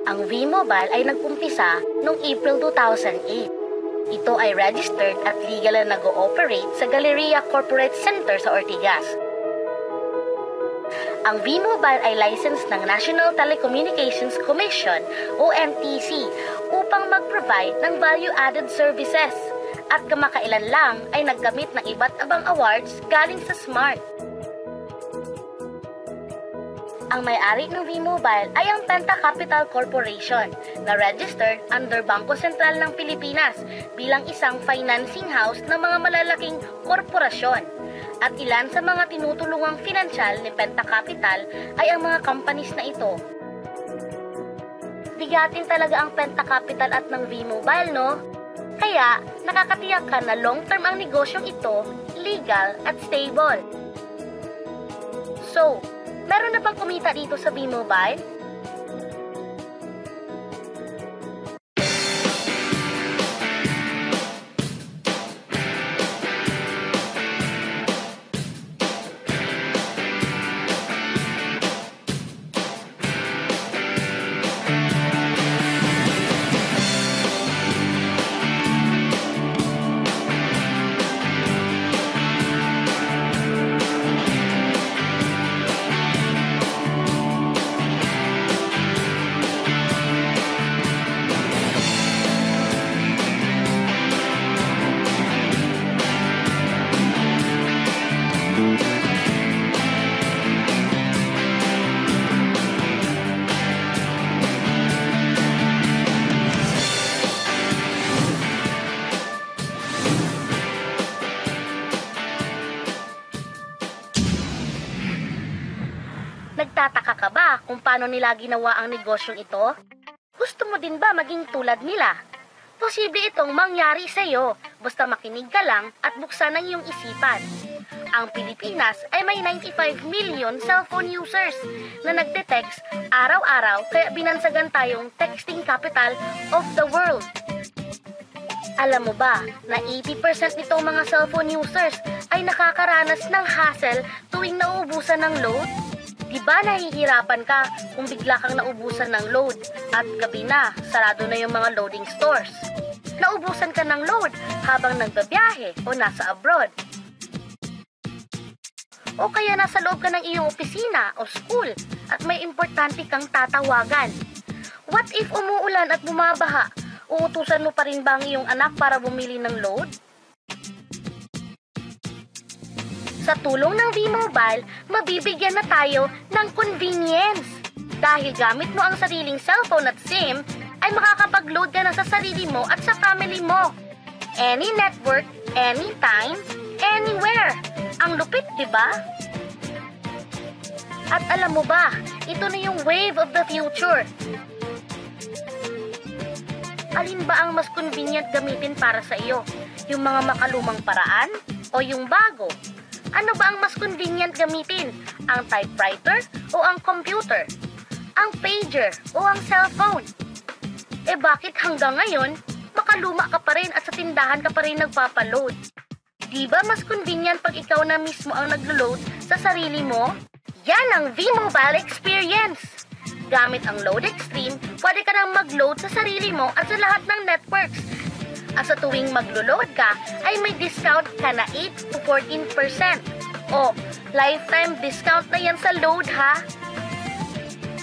Ang V-Mobile ay nag-umpisa noong April 2008. Ito ay registered at legal na nag-ooperate sa Galleria Corporate Center sa Ortigas. Ang V-Mobile ay license ng National Telecommunications Commission o NTC upang mag-provide ng value-added services at kamakailan lang ay nagkamit ng iba't ibang awards galing sa SMART. Ang may-ari ng V-Mobile ay ang Penta Capital Corporation na registered under Bangko Sentral ng Pilipinas bilang isang financing house ng mga malalaking korporasyon. At ilan sa mga tinutulungang pinansyal ni Penta Capital ay ang mga companies na ito. Bigatin talaga ang Penta Capital at ng V-Mobile, no? Kaya nakakatiyak ka na long-term ang negosyong ito, legal at stable. So, meron na bang kumita dito sa V-Mobile? Nagtataka ka ba kung paano nila ginawa ang negosyong ito? Gusto mo din ba maging tulad nila? Posible itong mangyari sa iyo, basta makinig ka lang at buksan ang iyong isipan. Ang Pilipinas ay may 95 million cellphone users na nagte-text araw-araw kaya binansagan tayong texting capital of the world. Alam mo ba na 80% nitong mga cellphone users ay nakakaranas ng hassle tuwing nauubusan ng load? Diba nahihirapan ka kung bigla kang naubusan ng load at gabi na, sarado na yung mga loading stores? Naubusan ka ng load habang nagbabiyahe o nasa abroad? O kaya nasa loob ka ng iyong opisina o school at may importante kang tatawagan? What if umuulan at bumabaha? Uutusan mo pa rin ba ang iyong anak para bumili ng load? Sa tulong ng V-Mobile, mabibigyan na tayo ng convenience. Dahil gamit mo ang sariling cellphone at SIM, ay makakapag-load ka na sa sarili mo at sa family mo. Any network, anytime, anywhere. Ang lupit, di ba? At alam mo ba, ito na yung wave of the future. Alin ba ang mas convenient gamitin para sa iyo? Yung mga makalumang paraan o yung bago? Ano ba ang mas convenient gamitin? Ang typewriter o ang computer? Ang pager o ang cellphone? Eh bakit hanggang ngayon, makaluma ka pa rin at sa tindahan ka pa rin nagpapaload? Di ba mas convenient pag ikaw na mismo ang naglo-load sa sarili mo? Yan ang V-Mobile experience! Gamit ang Load Extreme, pwede ka nang mag-load sa sarili mo at sa lahat ng networks. At sa tuwing maglo-load ka, ay may discount ka na 8 to 14%. O, lifetime discount na yan sa load ha!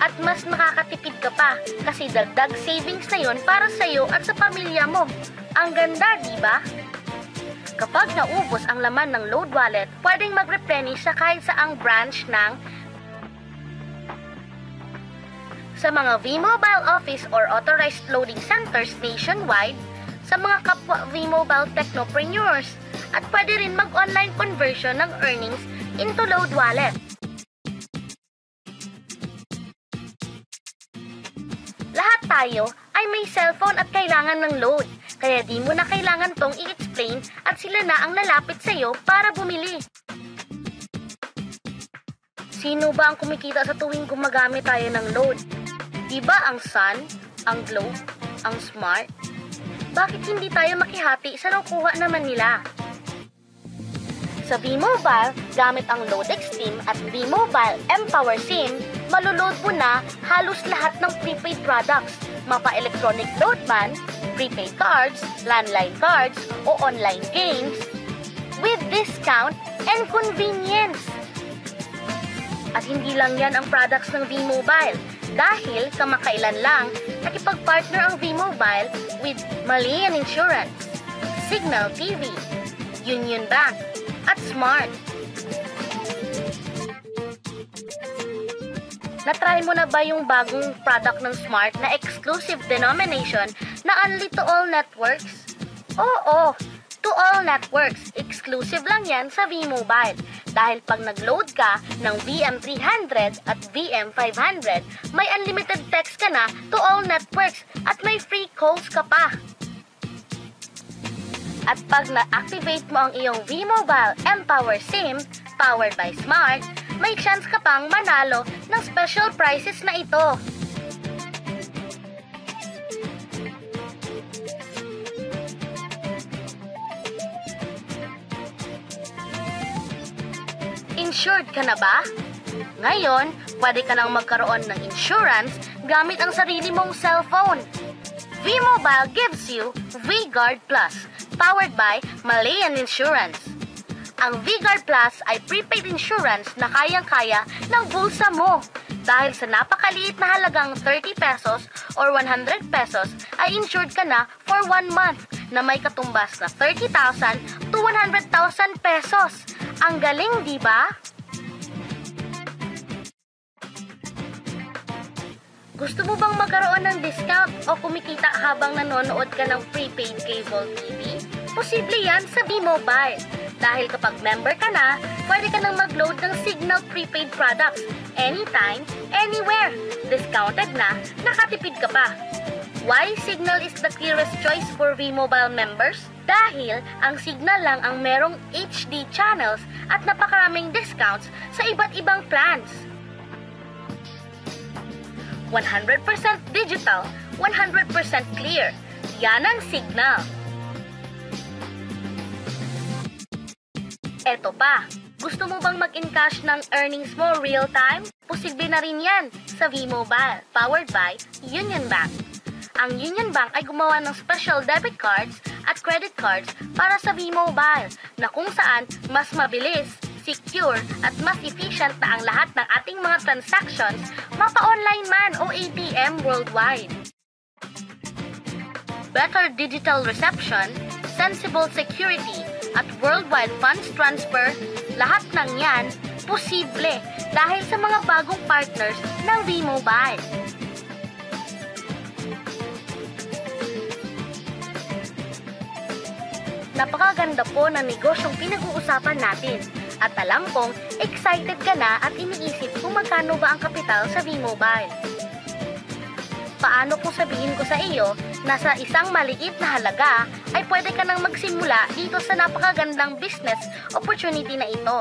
At mas makakatipid ka pa kasi dagdag savings na yon para sa iyo at sa pamilya mo. Ang ganda, di ba? Kapag naubos ang laman ng load wallet, pwedeng mag-replenish sa kahit saang branch ng sa mga V-Mobile office or authorized loading centers nationwide, sa mga kapwa V-Mobile technopreneurs, at pwede rin mag-online conversion ng earnings into load wallet. Lahat tayo ay may cellphone at kailangan ng load, kaya di mo na kailangan tong i-explain at sila na ang lalapit sa iyo para bumili. Sino ba ang kumikita sa tuwing gumagamit tayo ng load? Diba ang Sun, ang Globe, ang Smart? bakit hindi tayo makihati sa nakuha naman nila? Sa V-Mobile, gamit ang Loadex SIM at V-Mobile mPower SIM, maloload mo na halos lahat ng prepaid products, mapa-electronic load man, prepaid cards, landline cards, o online games, with discount and convenience. At hindi lang yan ang products ng V-Mobile, dahil kamakailan lang nakipag-partner ang V-Mobile with Malayan Insurance, Signal TV, Union Bank, at Smart. Na-try mo na ba yung bagong product ng Smart na exclusive denomination na only to all networks? Oo, to all networks. Exclusive lang yan sa V-Mobile. Dahil pag nag-load ka ng VM300 at VM500, may unlimited text ka na to all networks at may free calls ka pa. At pag na-activate mo ang iyong V-Mobile mPower SIM, powered by Smart, may chance ka pang manalo ng special prizes na ito. Insured ka na ba? Ngayon, pwede ka nang magkaroon ng insurance gamit ang sarili mong cellphone. V-Mobile gives you V-Guard Plus, powered by Malayan Insurance. Ang V-Guard Plus ay prepaid insurance na kayang-kaya ng bulsa mo. Dahil sa napakaliit na halagang 30 pesos or 100 pesos ay insured ka na for 1 month na may katumbas na 30,000 to 100,000 pesos. Ang galing, di ba? Gusto mo bang magkaroon ng discount o kumikita habang nanonood ka ng prepaid cable TV? Posible yan sa V-Mobile. Dahil kapag member ka na, pwede ka nang mag-load ng Signal prepaid products anytime, anywhere. Discounted na, nakatipid ka pa. Why Signal is the clearest choice for V-Mobile members? Dahil ang Signal lang ang merong HD channels at napakaraming discounts sa iba't ibang plans. 100% digital, 100% clear. Yan ang Signal. Eto pa, gusto mo bang mag-encash ng earnings mo real time? Posible na rin yan sa V-Mobile, powered by Union Bank. Ang Union Bank ay gumawa ng special debit cards at credit cards para sa V-Mobile na kung saan mas mabilis, secure at mas efficient na ang lahat ng ating mga transactions, mapa-online man o ATM worldwide. Better digital reception, sensible security, at worldwide funds transfer, lahat ng yan posible dahil sa mga bagong partners ng V-Mobile. Napakaganda po ng negosyong pinag-uusapan natin. At alam kong excited ka na at iniisip kung magkano ba ang kapital sa V-Mobile. Paano kung sabihin ko sa iyo na sa isang maliit na halaga ay pwede ka nang magsimula dito sa napakagandang business opportunity na ito.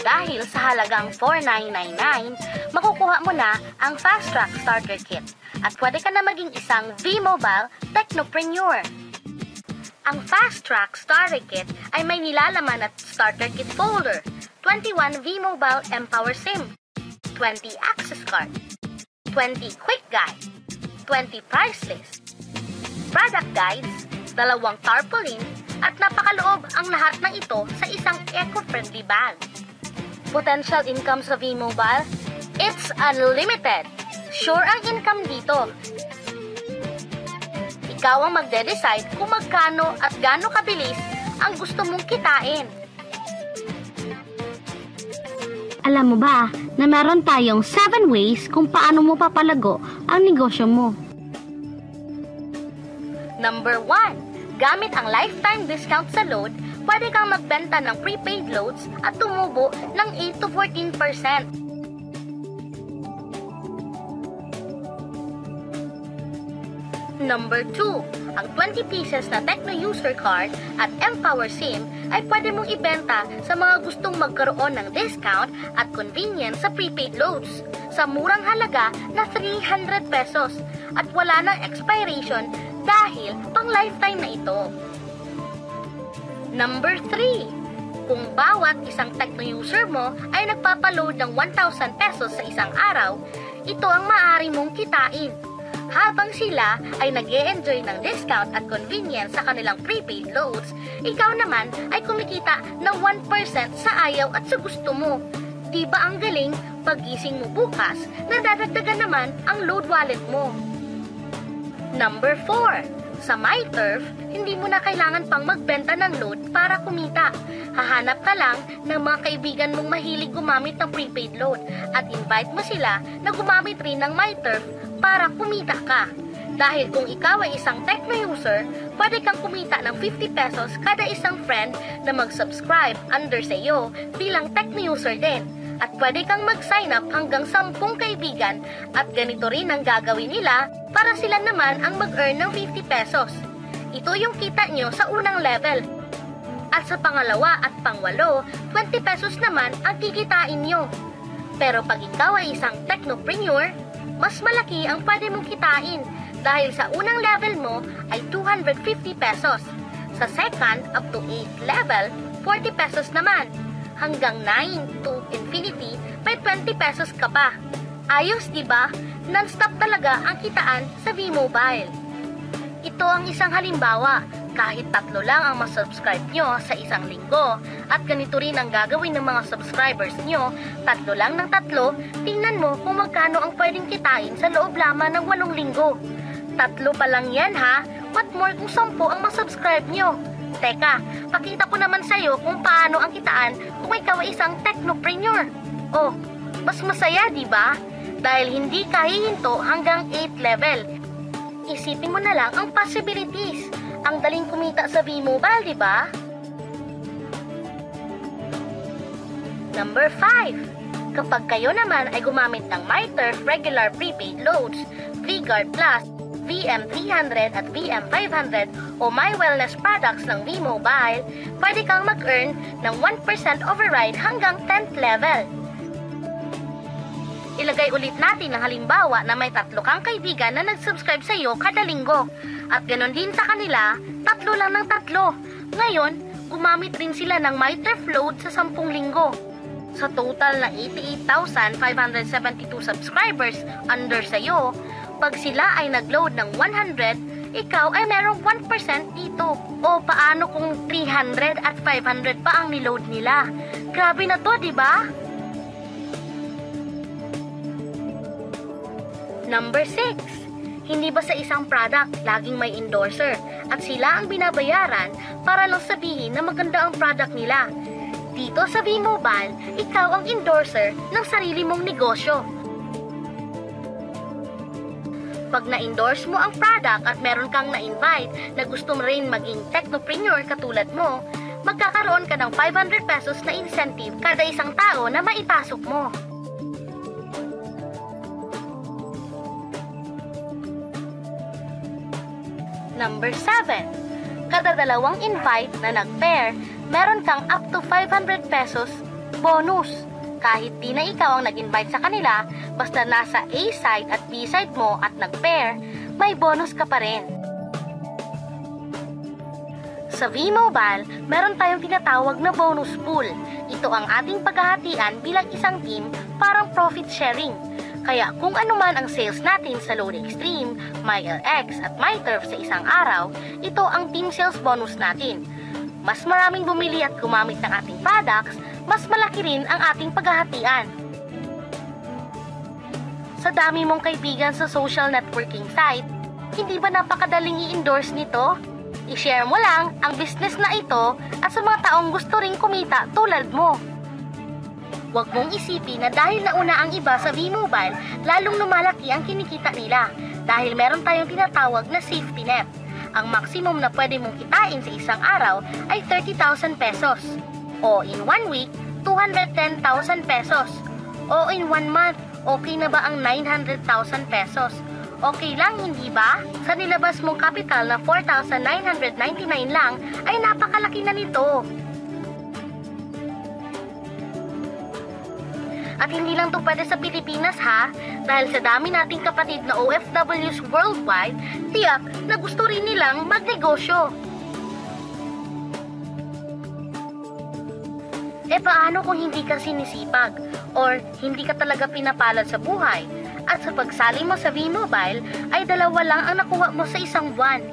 Dahil sa halagang $4,999, makukuha mo na ang Fast Track Starter Kit at pwede ka na maging isang V-Mobile Technopreneur. Ang Fast Track Starter Kit ay may nilalaman at Starter Kit folder, 21 V-Mobile mPower SIM, 20 access card, 20 quick guide, 20 price list, product guides, 2 tarpaulin, at napakaloob ang lahat ng ito sa isang eco-friendly bag. Potential income sa V-Mobile? It's unlimited! Sure ang income dito. Ikaw ang magde-decide kung magkano at gaano kabilis ang gusto mong kitain. Alam mo ba na meron tayong 7 ways kung paano mo papalago ang negosyo mo? Number 1. Gamit ang lifetime discount sa load, pwede kang magbenta ng prepaid loads at tumubo ng 8 to 14%. Number 2, ang 20 pieces na Tecno User Card at mPower SIM ay pwede mong ibenta sa mga gustong magkaroon ng discount at convenience sa prepaid loads sa murang halaga na 300 pesos at wala ng expiration dahil pang lifetime na ito. Number 3. Kung bawat isang Tecno user mo ay nagpapaload ng 1,000 pesos sa isang araw, ito ang maaari mong kitain. Habang sila ay nag-e-enjoy ng discount at convenience sa kanilang prepaid loads, ikaw naman ay kumikita ng 1% sa ayaw at sa gusto mo. Di ba ang galing? Paggising mo bukas, nadadagdagan naman ang load wallet mo. Number 4. Sa MyTurf, hindi mo na kailangan pang magbenta ng load para kumita. Hahanap ka lang ng mga kaibigan mong mahilig gumamit ng prepaid load at invite mo sila na gumamit rin ng MyTurf para kumita ka. Dahil kung ikaw ay isang Tecno user, pwede kang kumita ng 50 pesos kada isang friend na mag-subscribe under sa iyo bilang Tecno user din. At pwede kang mag-sign up hanggang 10 kaibigan at ganito rin ang gagawin nila para sila naman ang mag-earn ng 50 pesos. Ito yung kita nyo sa unang level. At sa pangalawa at pangwalo, 20 pesos naman ang kikitain nyo. Pero pag ikaw ay isang technopreneur, mas malaki ang pwede mong kitain dahil sa unang level mo ay 250 pesos. Sa second up to 8 level, 40 pesos naman. Hanggang 9 to infinity, may 20 pesos ka pa. Ayos, diba? Non-stop talaga ang kitaan sa V-Mobile. Ito ang isang halimbawa. Kahit 3 lang ang masubscribe nyo sa isang linggo at ganito rin ang gagawin ng mga subscribers nyo, 3 lang ng 3, tingnan mo kung magkano ang pwedeng kitain sa loob lamang ng 8 linggo. 3 pa lang yan ha, what more kung 10 ang masubscribe nyo? Teka, pakita ko naman sa'yo kung paano ang kitaan kung ikaw ay isang technopreneur. Oh, mas masaya, di ba? Dahil hindi ka hihinto hanggang 8 level. Isipin mo na lang ang possibilities. Ang daling kumita sa V-Mobile, di ba? Number 5. Kapag kayo naman ay gumamit ng MyTurf regular prepaid loads, V-Guard Plus, VM300 at VM500 o My Wellness products ng V-Mobile, pwede kang mag-earn ng 1% override hanggang 10th level. Ilagay ulit natin ang halimbawa na may 3 kang kaibigan na nag-subscribe sa iyo kada linggo at ganon din sa kanila, 3 lang ng 3. Ngayon, gumamit rin sila ng MyTurf load sa 10 linggo. Sa total na 88,572 subscribers under sa iyo, pag sila ay nag-load ng 100, ikaw ay merong 1% dito. O paano kung 300 at 500 pa ang niload nila? Grabe na to, di ba? Number 6. Hindi ba sa isang product laging may endorser at sila ang binabayaran para lang sabihin na maganda ang product nila? Dito sa V-Mobile, ikaw ang endorser ng sarili mong negosyo. Pag na-endorse mo ang product at meron kang na-invite na gusto mo rin maging technopreneur katulad mo, magkakaroon ka ng 500 pesos na incentive kada isang tao na maipasok mo. Number 7. Kada 2 invite na nag-pair, meron kang up to 500 pesos bonus. Kahit di na ikaw ang nag-invite sa kanila, basta nasa A side at B side mo at nag-pair, may bonus ka pa rin. Sa V-Mobile, meron tayong tinatawag na bonus pool. Ito ang ating paghahatian bilang isang team, parang profit sharing. Kaya kung ano man ang sales natin sa Load Extreme, MyLX at MyTurf sa isang araw, ito ang team sales bonus natin. Mas maraming bumili at gumamit ng ating products, mas malaki rin ang ating paghahatian. Sa dami mong kaibigan sa social networking site, hindi ba napakadaling i-endorse nito? I-share mo lang ang business na ito at sa mga taong gusto ring kumita tulad mo. Huwag mong isipin na dahil nauna ang iba sa V-Mobile, lalong lumalaki ang kinikita nila dahil meron tayong tinatawag na safety net. Ang maximum na pwede mong kitain sa isang araw ay 30,000 pesos. O in 1 week, 210,000 pesos. O in 1 month, okay na ba ang 900,000 pesos? Okay lang, hindi ba? Sa nilabas mong kapital na 4,999 lang, ay napakalaki na nito. At hindi lang to pwede sa Pilipinas ha, dahil sa dami nating kapatid na OFWs worldwide, tiyak na gusto rin nilang magnegosyo. Paano kung hindi ka sinisipag or hindi ka talaga pinapalad sa buhay at sa pagsali mo sa V-Mobile ay 2 lang ang nakuha mo sa isang buwan?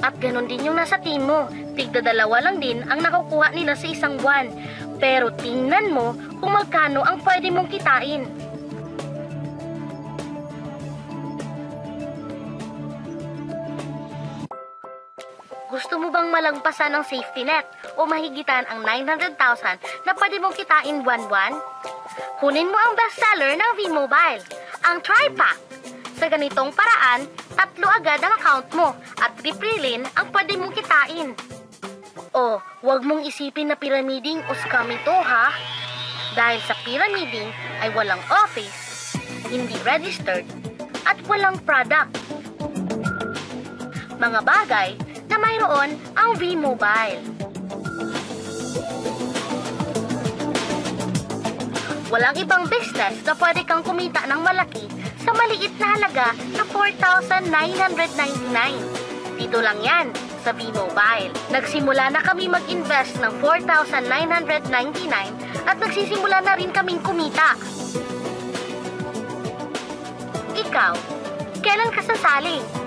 At ganun din yung nasa team mo, tigda 2 lang din ang nakukuha nila sa isang buwan. Pero tingnan mo kung magkano ang pwede mong kitain. Gusto mo bang malagpasan ng safety net o mahigitan ang 900,000 na pwede mong kitain buwan-buwan? Kunin mo ang bestseller ng V-Mobile, ang Tri-Pack. Sa ganitong paraan, 3 agad ang account mo at triprilin ang pwede mong kitain. O, huwag mong isipin na pyramiding o scam ito ha. Dahil sa pyramiding ay walang office, hindi registered, at walang product. Mga bagay na mayroon ang V-Mobile. Walang ibang business na pwede kang kumita ng malaki sa maliit na halaga na 4,999. Dito lang yan sa V-Mobile. Nagsimula na kami mag-invest ng 4,999 at nagsisimula na rin kaming kumita. Ikaw, kailan ka sasali?